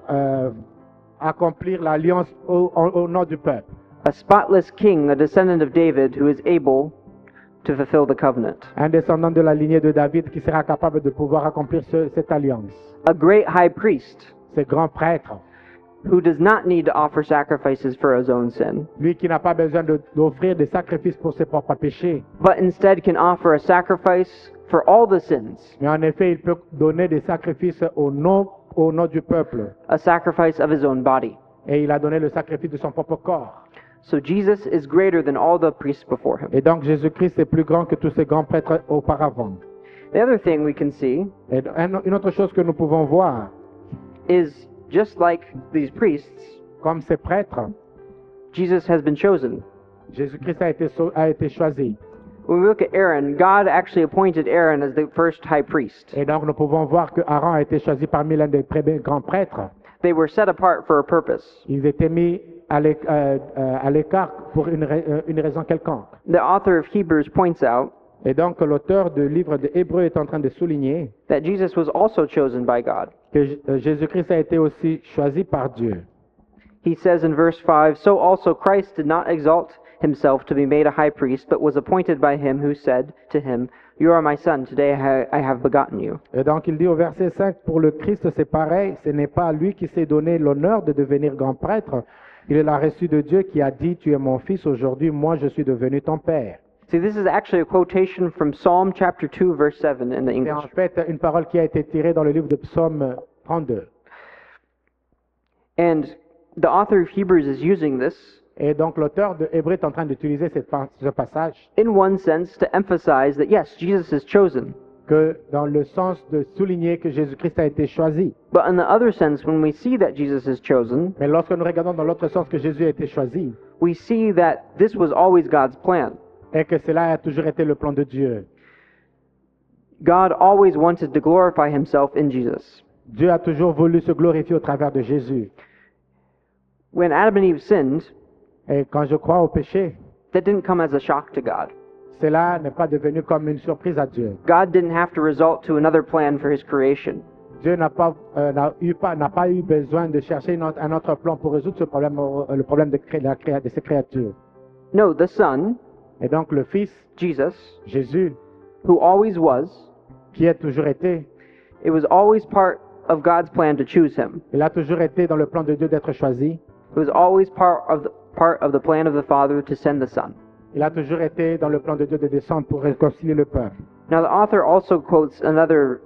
accomplir l'alliance au nom du peuple. A spotless king, a descendant of David, who is able to fulfill the covenant. Un descendant de la lignée de David qui sera capable de pouvoir accomplir cette alliance. A great high priest Ce grand prêtre, who does not need to offer sacrifices for his own sin, lui qui n'a pas besoin d'offrir des sacrifices pour ses propres péchés, but instead can offer a sacrifice for all the sins, mais en effet, il peut donner des sacrifices au nom du peuple. a sacrifice of his own body. Et il a donné le sacrifice de son propre corps. So Jesus is greater than all the priests before him. Et donc Jésus-Christ est plus grand que tous ces grands prêtres auparavant. The other thing we can see Et une autre chose que nous pouvons voir, is just like these priests, comme ces prêtres, Jesus has been chosen. Jésus-Christ a été choisi. When we look at Aaron, God actually appointed Aaron as the first high priest. Et donc nous pouvons voir que Aaron a été choisi parmi l'un des très grands prêtres. They were set apart for a purpose. Ils étaient mis à l'écart pour une raison quelconque. The author of Hebrews points out Et donc l'auteur du livre de Hébreux est en train de souligner that Jesus was also chosen by God. que Jésus-Christ a été aussi choisi par Dieu. He says in verse 5, "So also Christ did not exalt himself to be made a high priest, but was appointed by him who said to him, 'You are my son, today I have begotten you.'" Et donc il dit au verset 5, pour le Christ c'est pareil, ce n'est pas lui qui s'est donné l'honneur de devenir grand prêtre, il l'a reçu de Dieu qui a dit, tu es mon fils, aujourd'hui moi je suis devenu ton père. See, this is actually a quotation from Psalm chapter 2, verse 7 in the C'est en English. fait une parole qui a été tirée dans le livre de Psaume 32. And the author of Hebrews is using this, Et donc l'auteur de Hébreux est en train d'utiliser ce passage in one sense, to emphasize that yes, Jesus is chosen. que dans le sens de souligner que Jésus-Christ a été choisi. But in the other sense, when we see that Jesus is chosen, Mais lorsque nous regardons dans l'autre sens que Jésus a été choisi, we see that this was always God's plan. et que cela a toujours été le plan de Dieu. God always wanted to glorify himself in Jesus. Dieu a toujours voulu se glorifier au travers de Jésus. When Adam and Eve sinned, Et quand je crois au péché, that didn't come as a shock to God. cela n'est pas devenu comme une surprise à Dieu. God didn't have to resort to another plan for his creation. Dieu n'a pas eu besoin de chercher un autre plan pour résoudre ce problème, le problème de ses créatures. No, the Son, Et donc le Fils, Jesus, Jésus, who always was, qui a toujours été, it was always part of God's plan to choose him. il a toujours été dans le plan de Dieu d'être choisi. It was always part of the plan of the Father to send the Son. Il a toujours été dans le plan de Dieu de descendre pour réconcilier le peuple. Now the author also quotes another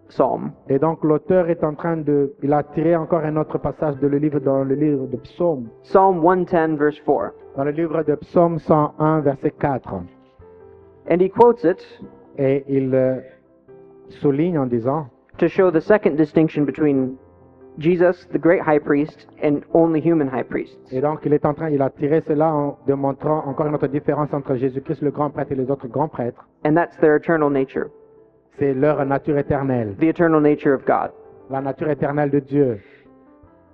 psalm, Et donc l'auteur est en train il a tiré encore un autre passage dans le livre de Psaume, Psalm 110 verse 4. dans le livre de Psaume 101, verset 4. And he quotes it Et il souligne en disant, to show the second distinction between Jesus, the great high priest, and only human high priests. et donc il a tiré cela en démontrant encore une autre différence entre Jésus-Christ le grand prêtre et les autres grands prêtres. And that's their eternal nature, C'est leur nature éternelle, the eternal nature of God. la nature éternelle de Dieu.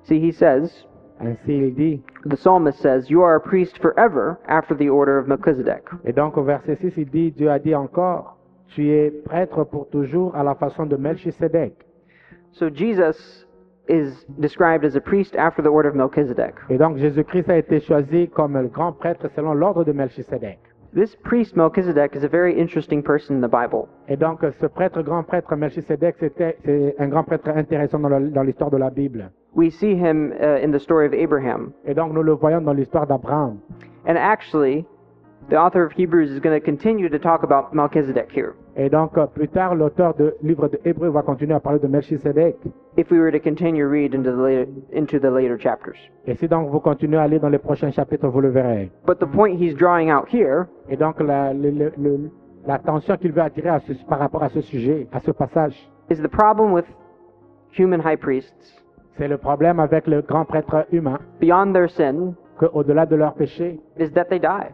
See, he says, Ainsi il dit. the psalmist says, you are a priest forever after the order of Melchizedek. Et donc au verset 6, il dit, Dieu a dit encore, tu es prêtre pour toujours à la façon de Melchisédek. So Jesus is described as a priest after the order of Melchizedek. Et donc Jésus-Christ a été choisi comme le grand prêtre selon l'ordre de Melchisédek. This priest Melchizedek is a very interesting person in the Bible. Et donc ce grand prêtre Melchisédek, c'est un grand prêtre intéressant dans l'histoire de la Bible. We see him in the story of Abraham. Et donc nous le voyons dans l'histoire d'Abraham. And actually, the author of Hebrews is going to continue to talk about Melchizedek here. Et donc plus tard, l'auteur du livre de Hébreux va continuer à parler de Melchisédek. If we were to continue read into the later chapters. Et si donc vous continuez à lire dans les prochains chapitres, vous le verrez. But the point he's drawing out here Et donc l'attention qu'il veut attirer par rapport à ce sujet, à ce passage, is the problem with human high priests. c'est le problème avec le grand prêtre humain, Beyond their sin qu'au-delà de leur péché, is that they die.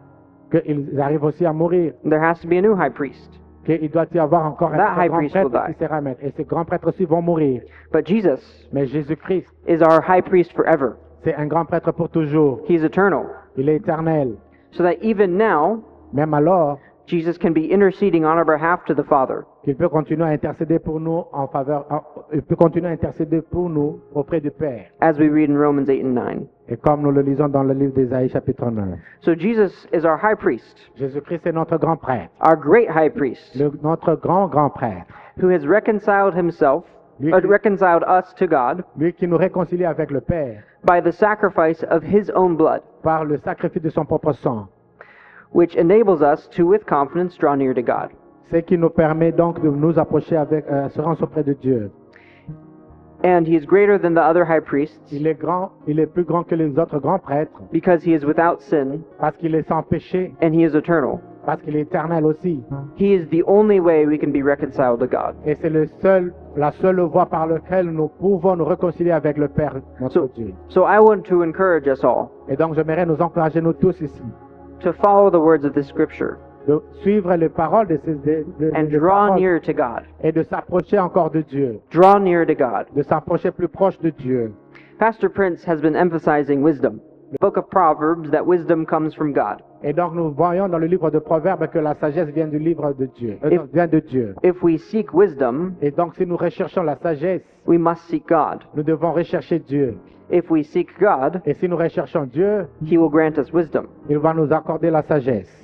qu'ils arrivent aussi à mourir, There has to be a new high priest. qu'il doit y avoir encore That un high grand priest will prêtre die. qui sera maître. Et ces grands prêtres aussi vont mourir. But Jesus Mais Jésus-Christ, is our high priest forever. c'est un grand prêtre pour toujours. He's eternal. Il est éternel. So that even now, Même alors, Jesus can be interceding on our behalf to the Father. qu'il peut continuer à intercéder pour nous il peut continuer à intercéder pour nous auprès du Père. As we read in Romans 8 and 9. Et comme nous le lisons dans le livre d'Ésaïe chapitre 9. So Jesus is our high priest, Jésus-Christ est notre grand prêtre. our great high priest, Notre grand prêtre. who has reconciled himself, reconciled us to God Lui qui nous réconcilie avec le Père by the sacrifice of his own blood, par le sacrifice de son propre sang. which enables us to, with confidence, draw near to God. Ce qui nous permet donc de nous approcher se rendre auprès de Dieu. And he is greater than the other high priests Il est plus grand que les autres grands prêtres because he is without sin parce qu'il est sans péché, and he is eternal. parce qu'il est éternel aussi. He is the only way we can be reconciled to God. Et c'est la seule voie par laquelle nous pouvons nous réconcilier avec le Père, notre Dieu. So I want to encourage us all Et donc j'aimerais nous encourager, nous tous ici, to follow the words of this scripture de suivre les paroles and des draw paroles near to God. et de s'approcher encore de Dieu, Draw near to God. de s'approcher plus proche de Dieu. Pastor Prince has been emphasizing wisdom. The book of Proverbs, that wisdom comes from God. Et donc nous voyons dans le livre de Proverbes que la sagesse vient du livre de Dieu, vient de Dieu. If we seek wisdom, Et donc si nous recherchons la sagesse, we must seek God. nous devons rechercher Dieu. If we seek God, Et si nous recherchons Dieu, he will grant us wisdom. il va nous accorder la sagesse.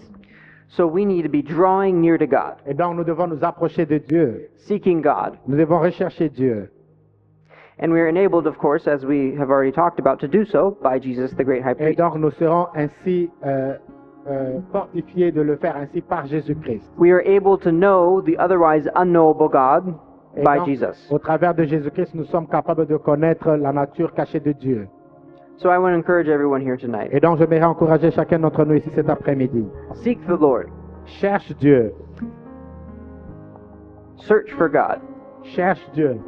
So we need to be drawing near to God, Et donc nous devons nous approcher de Dieu. seeking God. Nous devons rechercher Dieu. And we are enabled, of course, as we have already talked about, to do so by Jesus, the great high Et priest. donc nous serons ainsi fortifiés de le faire ainsi par Jésus-Christ. We are able to know the otherwise unknowable God Et by donc, Jesus. au travers de Jésus-Christ, nous sommes capables de connaître la nature cachée de Dieu. So I want to encourage everyone here tonight. Et donc j'aimerais encourager chacun d'entre nous ici cet après-midi. Seek the Lord. Cherche Dieu. Search for God. Cherche Dieu.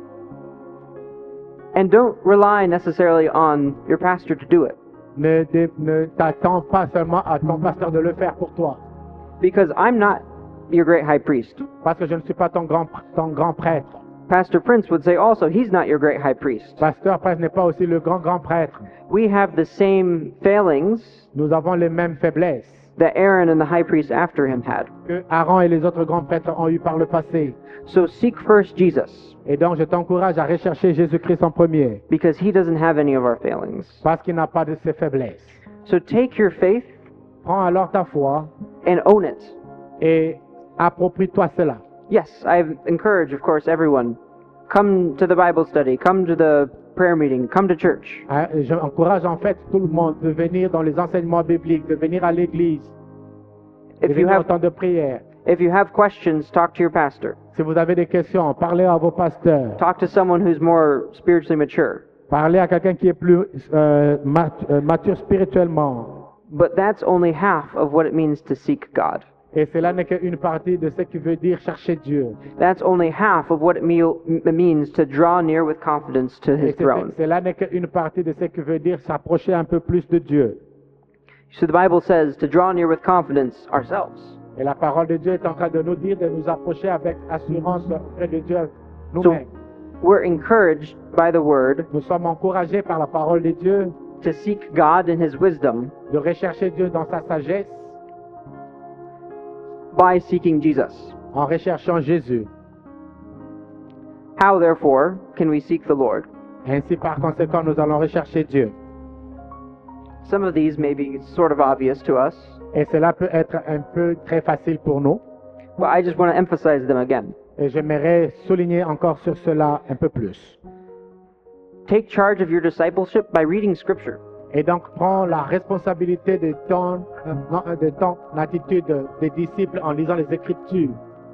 And don't rely necessarily on your pastor to do it. Ne t'attends pas seulement à ton pasteur de le faire pour toi. Because I'm not your great high priest. Parce que je ne suis pas ton grand prêtre. Pastor Prince would say also, he's not your great high priest. Pasteur Prince n'est pas aussi le grand prêtre. We have the same failings Nous avons les mêmes faiblesses that Aaron and the high priest after him had. que Aaron et les autres grands prêtres ont eu par le passé. So seek first Jesus, Et donc, je t'encourage à rechercher Jésus-Christ en premier, because he doesn't have any of our failings. parce qu'il n'a pas de ses faiblesses. So take your faith Prends alors ta foi and own it. et approprie-toi cela. Yes, I encourage, of course, everyone. Come to the Bible study, come to the prayer meeting, come to church. J'encourage en fait tout le monde de venir dans les enseignements bibliques, de venir à l'église, de If you venir au have temps de prière. if you have questions, talk to your pastor. Si vous avez des questions, parlez à vos pasteurs. Talk to someone who's more spiritually mature. Parlez à quelqu'un qui est plus mature spirituellement. But that's only half of what it means to seek God. Et cela n'est qu'une partie de ce qui veut dire chercher Dieu. That's only half of what it means to draw near with confidence to His Et throne. cela n'est qu'une partie de ce qui veut dire s'approcher un peu plus de Dieu. So the Bible says to draw near with confidence ourselves. Et la parole de Dieu est en train de nous dire de nous approcher avec assurance auprès de Dieu nous-mêmes. We're encouraged by the Word Nous sommes encouragés par la parole de Dieu to seek God in His wisdom de rechercher Dieu dans sa sagesse by seeking Jesus. en recherchant Jésus. How, therefore, can we seek the Lord? Ainsi, par conséquent, nous allons rechercher Dieu. Some of these may be sort of obvious to us, Et cela peut être un peu très facile pour nous. but I just want to emphasize them again. Et j'aimerais souligner encore sur cela un peu plus. Take charge of your discipleship by reading Scripture. Et donc, prends la responsabilité de ton attitude des disciples en lisant les Écritures.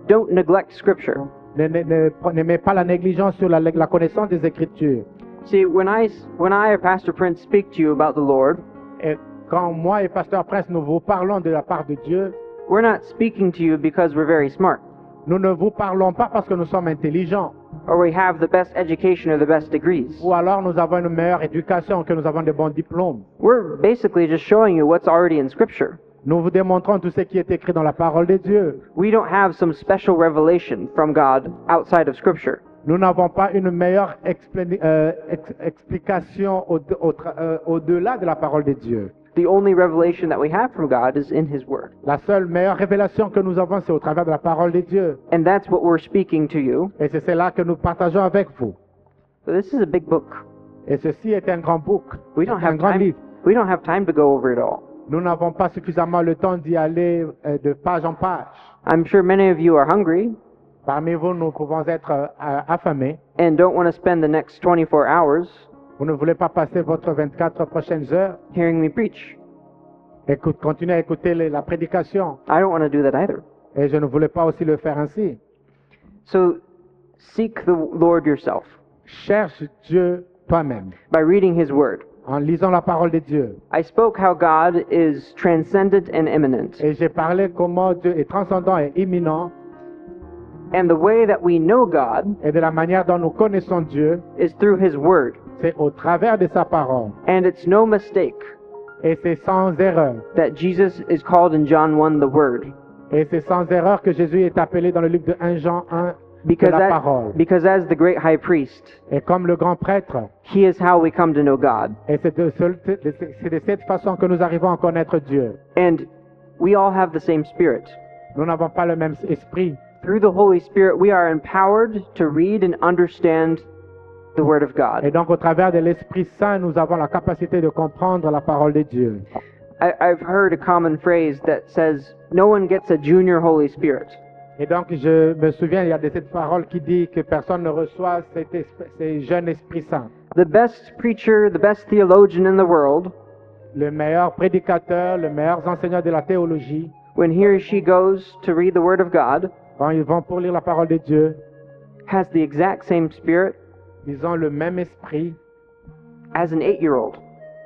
Don't neglect Scripture. Ne mets pas la négligence sur la connaissance des Écritures. See, when I or Pastor Prince speak to you about the Lord, Et quand moi et Pasteur Prince, nous vous parlons de la part de Dieu, we're not speaking to you because we're very smart, nous ne vous parlons pas parce que nous sommes intelligents, or we have the best education or the best degrees. ou alors nous avons une meilleure éducation, que nous avons de bons diplômes. We're basically just showing you what's already in Scripture. Nous vous démontrons tout ce qui est écrit dans la parole de Dieu. We don't have some special revelation from God outside of Scripture. Nous n'avons pas une meilleure explication au-delà de la parole de Dieu. The only revelation that we have from God is in His Word. La seule meilleure révélation que nous avons, c'est au travers de la parole de Dieu. And that's what we're speaking to you. Et c'est cela que nous partageons avec vous. But this is a big book. Et ceci est un grand book, We don't un have grand time. livre. We don't have time to go over it all. Nous n'avons pas suffisamment le temps d'y aller de page en page. I'm sure many of you are hungry Parmi vous, nous pouvons être affamés. and don't want to spend the next 24 hours Vous ne voulez pas passer votre 24 prochaines heures hearing me preach. et continuer à écouter la prédication. I don't want to do that either. Et je ne voulais pas aussi le faire ainsi. So seek the Lord yourself Cherche Dieu toi-même by reading His Word. en lisant la parole de Dieu. I spoke how God is transcendent and immanent. Et j'ai parlé comment Dieu est transcendant et imminent, And the way that we know God et de la manière dont nous connaissons Dieu, is through His Word. c'est au travers de sa parole. And it's no mistake Et c'est sans erreur. that Jesus is called in John 1 the Word. Et c'est sans erreur que Jésus est appelé dans le livre de 1 Jean 1 de Because, la parole. because as the great high priest, Et comme le grand prêtre, He is how we come to know God. et c'est de cette façon que nous arrivons à connaître Dieu. And we all have the same Spirit. Nous n'avons pas le même esprit. Through the Holy Spirit, we are empowered to read and understand the Word of Et God. donc au travers de l'Esprit Saint, nous avons la capacité de comprendre la parole de Dieu. I've heard a common phrase that says, no one gets a junior Holy Spirit. Et donc je me souviens, il y a de cette parole qui dit que personne ne reçoit ces jeunes Esprit Saint. The best preacher, the best theologian in the world, Le meilleur prédicateur, le meilleur enseignant de la théologie, when he or she goes to read the Word of God, quand ils vont pour lire la parole de Dieu, has the exact same Spirit ils ont le même esprit as an 8-year-old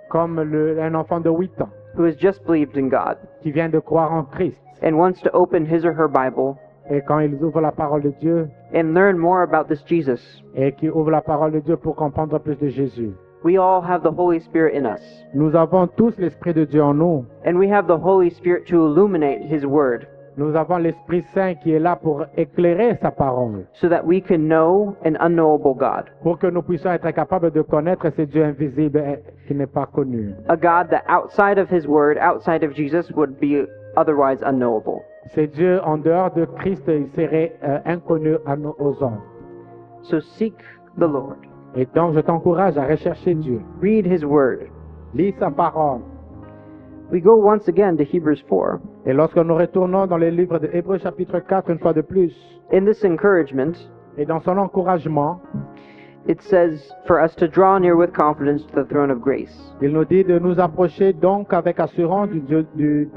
comme un enfant de 8 ans who has just believed in God qui vient de croire en Christ. and wants to open his or her Bible Et quand ils ouvrent la parole de Dieu and learn more about this Jesus. et qui ouvrent la parole de Dieu pour comprendre plus de Jésus. We all have the Holy Spirit in us, Nous avons tous l'Esprit de Dieu en nous and we have the Holy Spirit to illuminate His Word. Nous avons l'Esprit Saint qui est là pour éclairer sa parole, so that we can know an unknowable God, pour que nous puissions être capables de connaître ce Dieu invisible qui n'est pas connu. a God that outside of his word, outside of Jesus, would be otherwise unknowable. Ce Dieu en dehors de Christ, il serait inconnu aux hommes. So seek the Lord. Et donc, je t'encourage à rechercher Dieu. Read his word. Lis sa parole. We go once again to Hebrews 4. Et lorsque nous retournons dans le livre de Hébreux chapitre 4, une fois de plus, In this encouragement, et dans son encouragement, it says for us to draw near with confidence to the throne of grace, il nous dit de nous approcher donc avec assurance du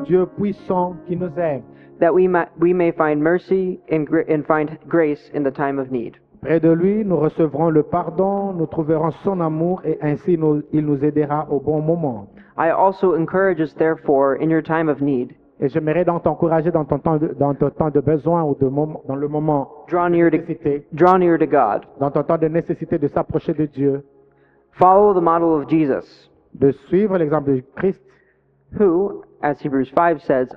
Dieu puissant qui nous aime. that we may find mercy and find grace in the time of need. Près de lui, nous recevrons le pardon, nous trouverons son amour et ainsi il nous aidera au bon moment. I also encourage us, therefore, in your time of need, Et j'aimerais donc t'encourager dans ton temps de besoin ou dans le moment draw de near nécessité, to God. dans ton temps de nécessité de s'approcher de Dieu, Follow the model of Jesus, de suivre l'exemple de Christ, who, as Hebrews 5 says,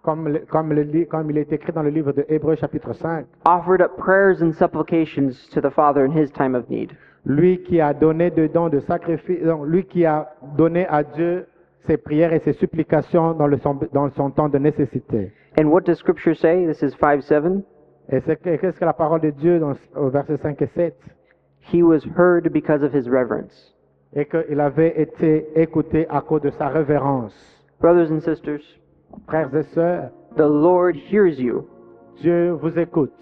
comme il est écrit dans le livre de Hébreux chapitre 5, offered up prayers and supplications to the Father in his time of need. lui qui a donné de dons de sacrifice, lui qui a donné à Dieu ses prières et ses supplications dans son temps de nécessité. And what does Scripture say? This is 5:7. Et qu'est-ce que la parole de Dieu au verset 5 et 7? He was heard because of his reverence. Et qu'il avait été écouté à cause de sa révérence. Brothers and sisters, Frères et sœurs, the Lord hears you Dieu vous écoute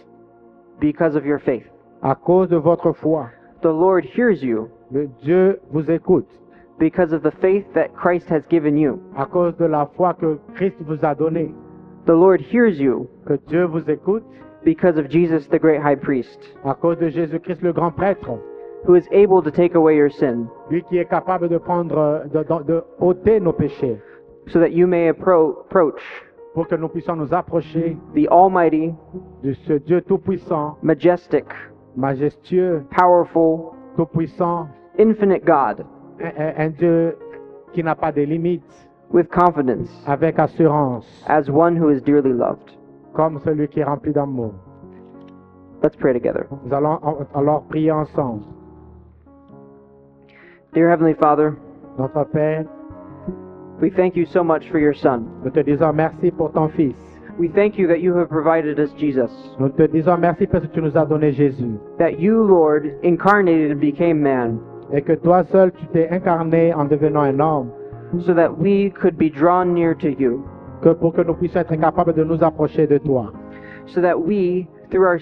because of your faith. à cause de votre foi. The Lord hears you Le Dieu vous écoute because of the faith that Christ has given you. à cause de la foi que Christ vous a donnée. The Lord hears you Que Dieu vous écoute because of Jesus, the great high priest, à cause de Jésus-Christ le grand prêtre, who is able to take away your sin, lui qui est capable de ôter nos péchés, so that you may approach pour que nous puissions nous approcher the almighty, de ce Dieu tout-puissant, majestic, majestueux, powerful, tout-puissant, infinite God un Dieu qui n'a pas de limites, with confidence, avec assurance, as one who is dearly loved. comme celui qui est rempli d'amour. Let's pray together. Nous allons alors prier ensemble. Dear Heavenly Father, Notre Père, we thank you so much for your Son. nous te disons merci pour ton Fils. We thank you that you have provided us Jesus, Nous te disons merci parce que tu nous as donné Jésus. that you, Lord, incarnated and became man, Et que toi seul, tu t'es incarné en devenant un homme, so that we could be drawn near to you, que pour que nous puissions être capables de nous approcher de toi. so that we, through our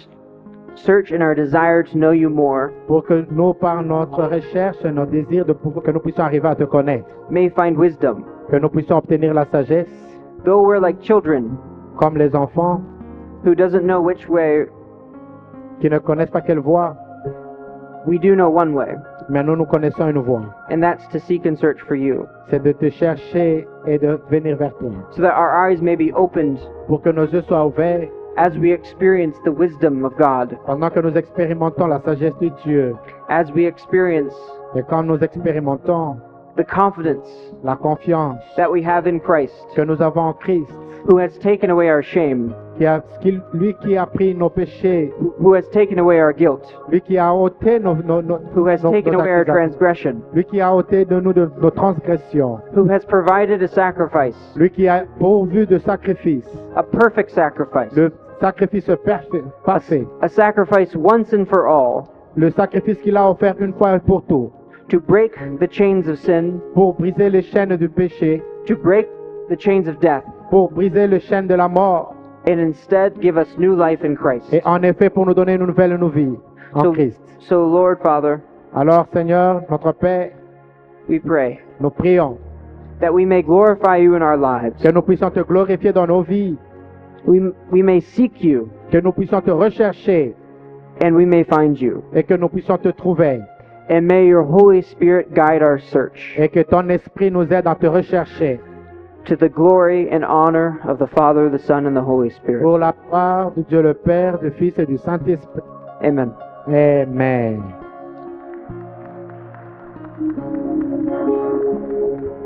search and our desire to know you more, Pour que nous, par notre recherche, notre désir que nous puissions arriver à te connaître, may find wisdom. que nous puissions obtenir la sagesse, Though we're like children comme les enfants who doesn't know which way, qui ne connaissent pas quelle voie, we do know one way, mais nous connaissons une voie. and that's to seek and search for you, C'est de te chercher et de venir vers toi. so that our eyes may be opened Pour que nos yeux soient ouverts as we experience the wisdom of God, pendant que nous expérimentons la sagesse de Dieu. as we experience Et quand nous expérimentons the confidence la confiance that we have in Christ, que nous avons en Christ, who has taken away our shame, lui qui a pris nos péchés, who has taken away our guilt, lui qui a ôté who has taken away our transgression, lui qui a ôté de nous de nos transgressions, who has provided a sacrifice, lui qui a pourvu de sacrifice, a perfect sacrifice, le sacrifice parfait, a sacrifice once and for all, le sacrifice qu'il a offert une fois pour tout, to break the chains of sin, pour briser les chaînes du péché, to break the chains of death, pour briser les chaînes de la mort, and instead give us new life in Christ. et en effet pour nous donner une nouvelle vie en Christ. So Lord Father, Alors Seigneur, notre Père, we pray nous prions that we may glorify you in our lives. que nous puissions te glorifier dans nos vies, We may seek you, que nous puissions te rechercher and we may find you. et que nous puissions te trouver, And may your Holy Spirit guide our search et que ton esprit nous aide à te rechercher to the glory and honor of the Father, the Son, and the Holy Spirit. pour la gloire de Dieu le Père, du Fils et du Saint-Esprit. Amen. Amen.